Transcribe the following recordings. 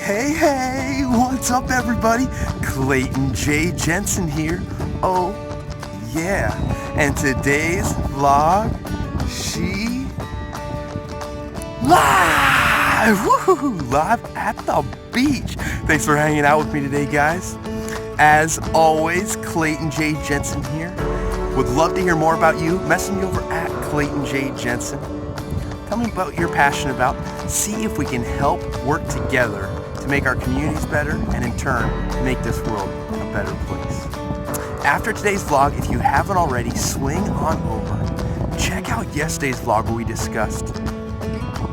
Hey, what's up everybody? Clayton J. Jensen here. Oh, yeah. And today's vlog, she live! Woohoo! Live at the beach. Thanks for hanging out with me today, guys. As always, Clayton J. Jensen here. Would love to hear more about you. Message me over at Clayton J. Jensen. Tell me about what you're passionate about. See if we can help work together to make our communities better and in turn make this world a better place. After today's vlog, if you haven't already, swing on over. Check out yesterday's vlog where we discussed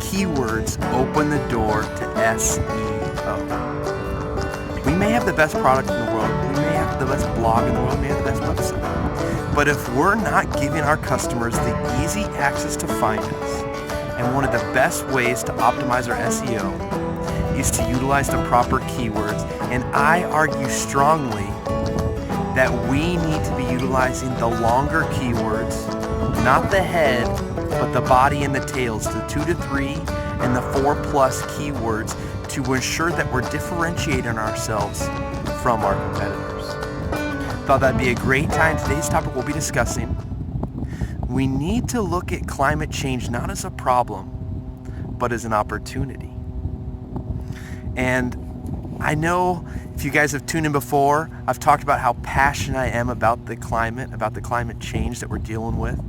keywords open the door to SEO. We may have the best product in the world, we may have the best blog in the world, we may have the best website. But if we're not giving our customers the easy access to find us, and one of the best ways to optimize our SEO is to utilize the proper keywords. And I argue strongly that we need to be utilizing the longer keywords, not the head, but the body and the tails, the 2 to 3 and the 4+ keywords to ensure that we're differentiating ourselves from our competitors. Thought that'd be a great time. Today's topic we'll be discussing. We need to look at climate change not as a problem, but as an opportunity. And I know if you guys have tuned in before, I've talked about how passionate I am about the climate change that we're dealing with.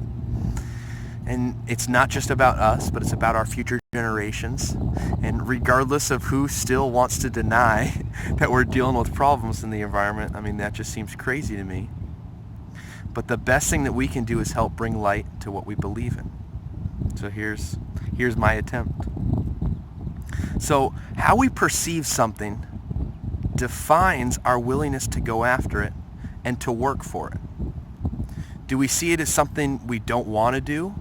And it's not just about us, but it's about our future generations. And regardless of who still wants to deny that we're dealing with problems in the environment, I mean, that just seems crazy to me. But the best thing that we can do is help bring light to what we believe in. So here's my attempt. So how we perceive something defines our willingness to go after it and to work for it. Do we see it as something we don't want to do?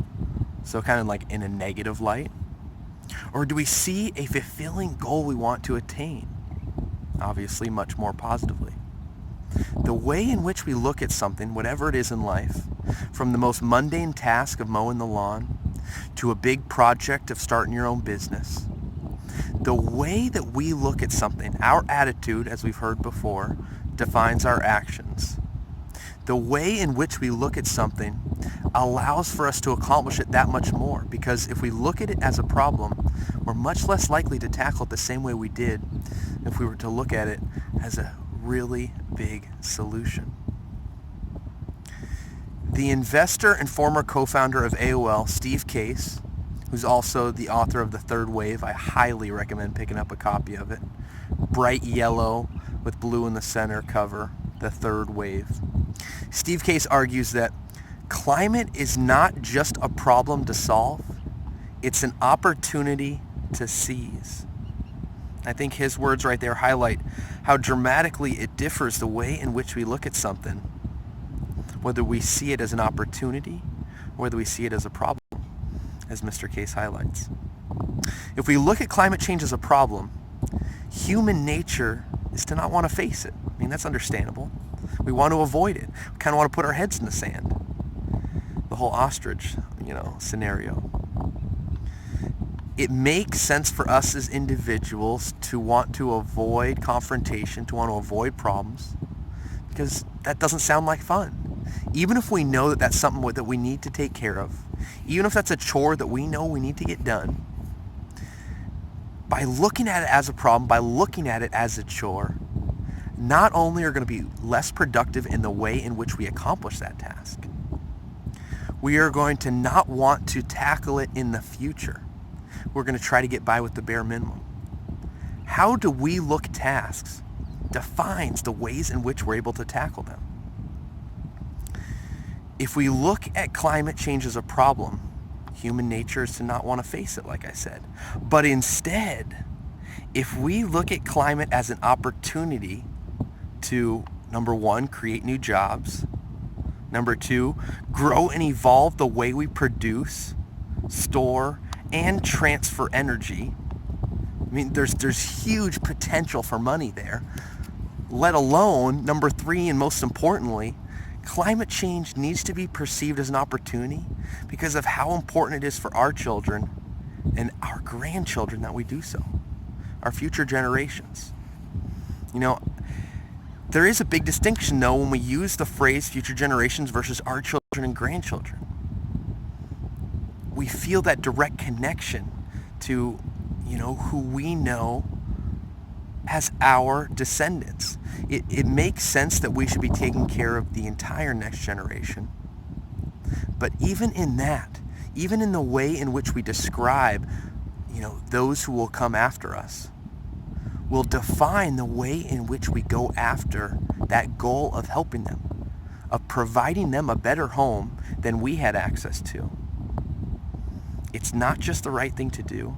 So kind of like in a negative light? Or do we see a fulfilling goal we want to attain? Obviously much more positively. The way in which we look at something, whatever it is in life, from the most mundane task of mowing the lawn to a big project of starting your own business, the way that we look at something, our attitude, as we've heard before, defines our actions. The way in which we look at something allows for us to accomplish it that much more, because if we look at it as a problem, we're much less likely to tackle it the same way we did if we were to look at it as a really big solution. The investor and former co-founder of AOL, Steve Case, who's also the author of The Third Wave, I highly recommend picking up a copy of it. Bright yellow with blue in the center cover, The Third Wave. Steve Case argues that climate is not just a problem to solve, it's an opportunity to seize. I think his words right there highlight how dramatically it differs the way in which we look at something, whether we see it as an opportunity or whether we see it as a problem, as Mr. Case highlights. If we look at climate change as a problem, human nature is to not want to face it. I mean, that's understandable. We want to avoid it. We kind of want to put our heads in the sand. The whole ostrich, scenario. It makes sense for us as individuals to want to avoid confrontation, to want to avoid problems, because that doesn't sound like fun. Even if we know that that's something that we need to take care of, even if that's a chore that we know we need to get done, by looking at it as a problem, by looking at it as a chore, not only are going to be less productive in the way in which we accomplish that task, we are going to not want to tackle it in the future. We're going to try to get by with the bare minimum. How do we look at tasks defines the ways in which we're able to tackle them. If we look at climate change as a problem, human nature is to not want to face it, like I said. But instead, if we look at climate as an opportunity to, number one, create new jobs, number two, grow and evolve the way we produce, store, and transfer energy. I mean, there's huge potential for money there. Let alone, number three, and most importantly, climate change needs to be perceived as an opportunity because of how important it is for our children and our grandchildren that we do so. our future generations. You know, there is a big distinction, though, when we use the phrase future generations versus our children and grandchildren. We feel that direct connection to, who we know as our descendants. It makes sense that we should be taking care of the entire next generation. But even in that, even in the way in which we describe, those who will come after us, will define the way in which we go after that goal of helping them, of providing them a better home than we had access to. It's not just the right thing to do.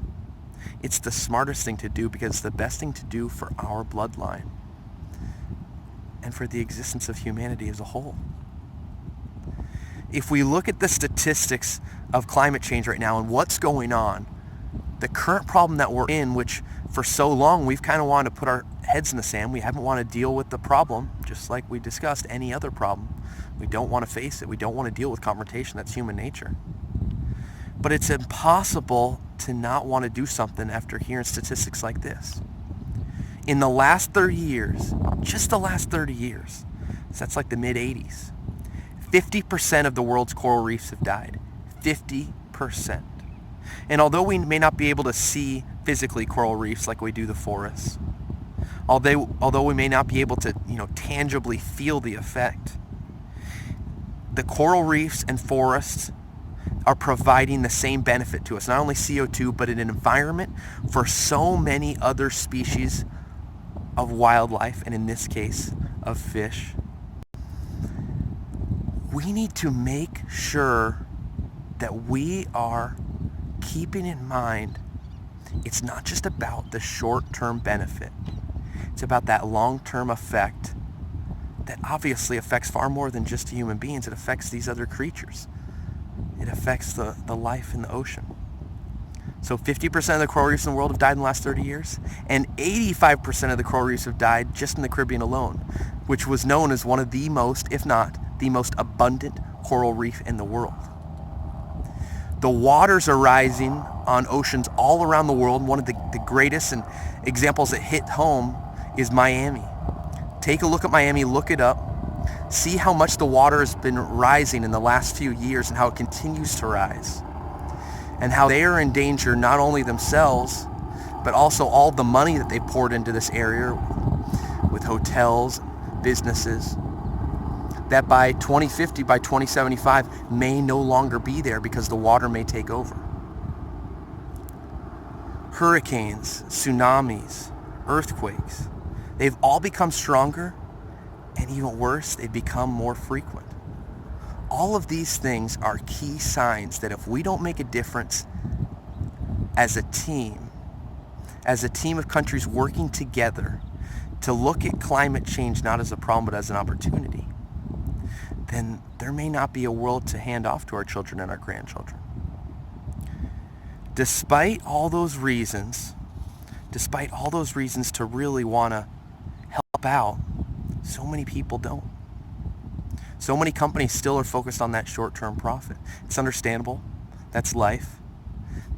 It's the smartest thing to do because it's the best thing to do for our bloodline and for the existence of humanity as a whole. If we look at the statistics of climate change right now and what's going on, the current problem that we're in, which for so long we've kind of wanted to put our heads in the sand, we haven't wanted to deal with the problem, just like we discussed any other problem. We don't want to face it. We don't want to deal with confrontation. That's human nature. But it's impossible to not want to do something after hearing statistics like this. In the last 30 years, just the last 30 years, so that's like the mid-80s, 50% of the world's coral reefs have died. 50%. And although we may not be able to see physically coral reefs like we do the forests, although we may not be able to, tangibly feel the effect, the coral reefs and forests are providing the same benefit to us, not only CO2, but in an environment for so many other species of wildlife, and in this case, of fish. We need to make sure that we are keeping in mind it's not just about the short-term benefit. It's about that long-term effect that obviously affects far more than just human beings. It affects these other creatures. It affects the life in the ocean. So 50% of the coral reefs in the world have died in the last 30 years, and 85% of the coral reefs have died just in the Caribbean alone, which was known as one of the most, if not the most abundant coral reef in the world. The waters are rising on oceans all around the world. One of the greatest and examples that hit home is Miami. Take a look at Miami, look it up. See how much the water has been rising in the last few years and how it continues to rise. And how they are in danger, not only themselves, but also all the money that they poured into this area with hotels, businesses, that by 2050, by 2075, may no longer be there because the water may take over. Hurricanes, tsunamis, earthquakes, they've all become stronger, and even worse, they've become more frequent. All of these things are key signs that if we don't make a difference as a team of countries working together to look at climate change not as a problem but as an opportunity, then there may not be a world to hand off to our children and our grandchildren. Despite all those reasons to really want to help out, so many people don't. So many companies still are focused on that short-term profit. It's understandable. That's life.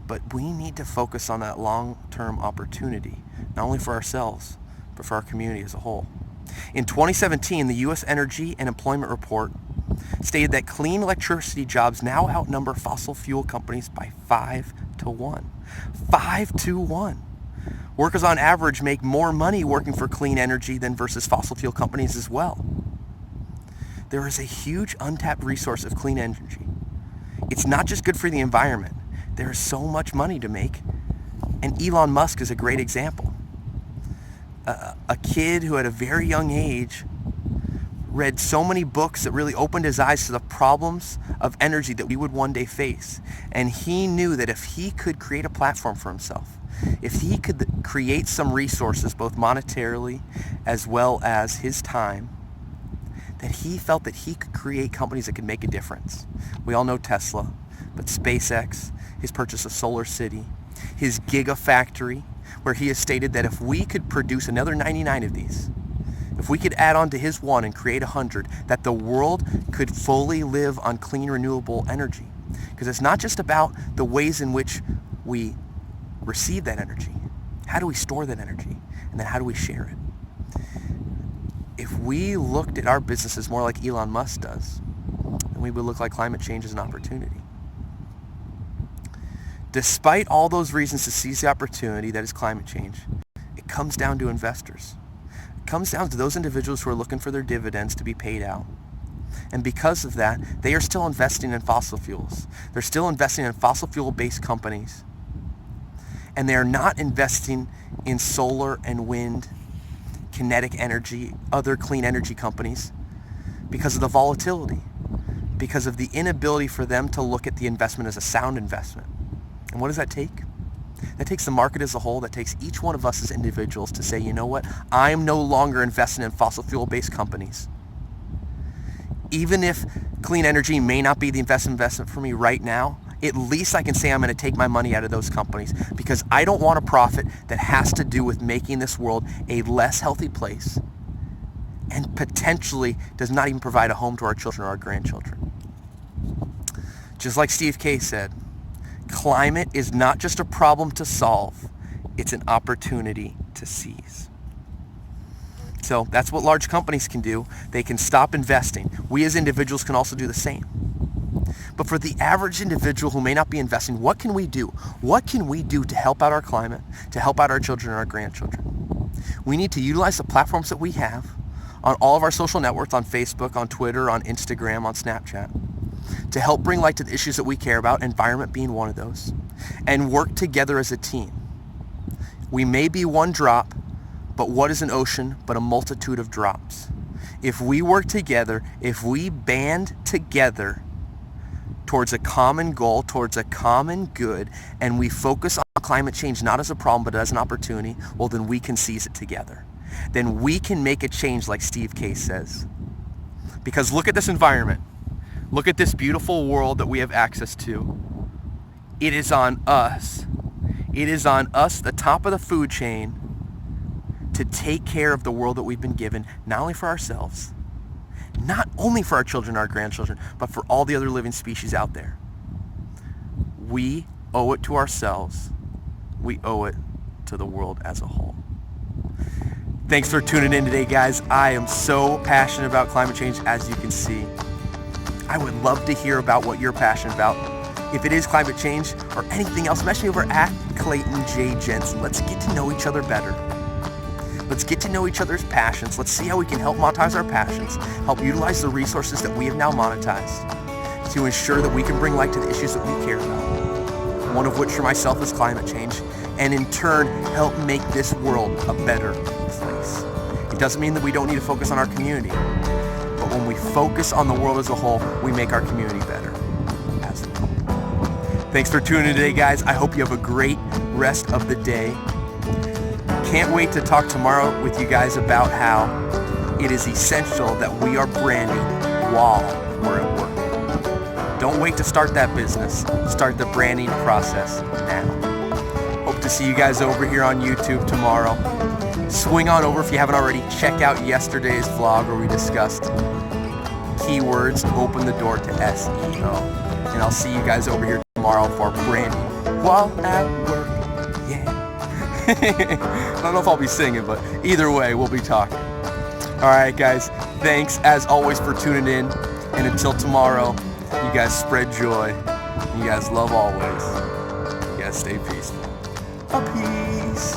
But we need to focus on that long-term opportunity, not only for ourselves, but for our community as a whole. In 2017, the U.S. Energy and Employment Report stated that clean electricity jobs now outnumber fossil fuel companies by 5 to 1. 5 to 1. Workers on average make more money working for clean energy than versus fossil fuel companies as well. There is a huge untapped resource of clean energy. It's not just good for the environment. There is so much money to make, and Elon Musk is a great example. A kid who at a very young age read so many books that really opened his eyes to the problems of energy that we would one day face. And he knew that if he could create a platform for himself, if he could create some resources, both monetarily as well as his time, that he felt that he could create companies that could make a difference. We all know Tesla, but SpaceX, his purchase of Solar City, his Gigafactory, where he has stated that if we could produce another 99 of these, if we could add on to his one and create 100, that the world could fully live on clean, renewable energy. Because it's not just about the ways in which we receive that energy. How do we store that energy? And then how do we share it? If we looked at our businesses more like Elon Musk does, then we would look like climate change as an opportunity. Despite all those reasons to seize the opportunity that is climate change, it comes down to investors. It comes down to those individuals who are looking for their dividends to be paid out. And because of that, they are still investing in fossil fuels. They're still investing in fossil fuel-based companies. And they are not investing in solar and wind, kinetic energy, other clean energy companies because of the volatility, because of the inability for them to look at the investment as a sound investment. And what does that take? That takes the market as a whole. That takes each one of us as individuals to say, you know what? I'm no longer investing in fossil fuel-based companies. Even if clean energy may not be the investment for me right now, at least I can say I'm going to take my money out of those companies because I don't want a profit that has to do with making this world a less healthy place and potentially does not even provide a home to our children or our grandchildren. Just like Steve Case said, climate is not just a problem to solve, it's an opportunity to seize. So that's what large companies can do. They can stop investing. We as individuals can also do the same. But for the average individual who may not be investing, what can we do? What can we do to help out our climate, to help out our children and our grandchildren? We need to utilize the platforms that we have on all of our social networks, on Facebook, on Twitter, on Instagram, on Snapchat, to help bring light to the issues that we care about, environment being one of those, and work together as a team. We may be one drop, but what is an ocean but a multitude of drops? If we work together, if we band together towards a common goal, towards a common good, and we focus on climate change not as a problem but as an opportunity, well then we can seize it together. Then we can make a change like Steve Case says. Because look at this environment. Look at this beautiful world that we have access to. It is on us. It is on us, the top of the food chain, to take care of the world that we've been given, not only for ourselves, not only for our children, our grandchildren, but for all the other living species out there. We owe it to ourselves. We owe it to the world as a whole. Thanks for tuning in today, guys. I am so passionate about climate change, as you can see. I would love to hear about what you're passionate about. If it is climate change or anything else, message me over at Clayton J. Jensen. Let's get to know each other better. Let's get to know each other's passions. Let's see how we can help monetize our passions, help utilize the resources that we have now monetized to ensure that we can bring light to the issues that we care about. One of which for myself is climate change, and in turn help make this world a better place. It doesn't mean that we don't need to focus on our community, but when we focus on the world as a whole, we make our community better as well. Thanks for tuning in today, guys. I hope you have a great rest of the day. Can't wait to talk tomorrow with you guys about how it is essential that we are branding while we're at work. Don't wait to start that business. Start the branding process now. Hope to see you guys over here on YouTube tomorrow. Swing on over if you haven't already. Check out yesterday's vlog where we discussed keywords to open the door to SEO. And I'll see you guys over here tomorrow for branding while at work. Yeah. I don't know if I'll be singing, but either way, we'll be talking. All right, guys. Thanks, as always, for tuning in. And until tomorrow, you guys spread joy. You guys love always. You guys stay peaceful. A peace.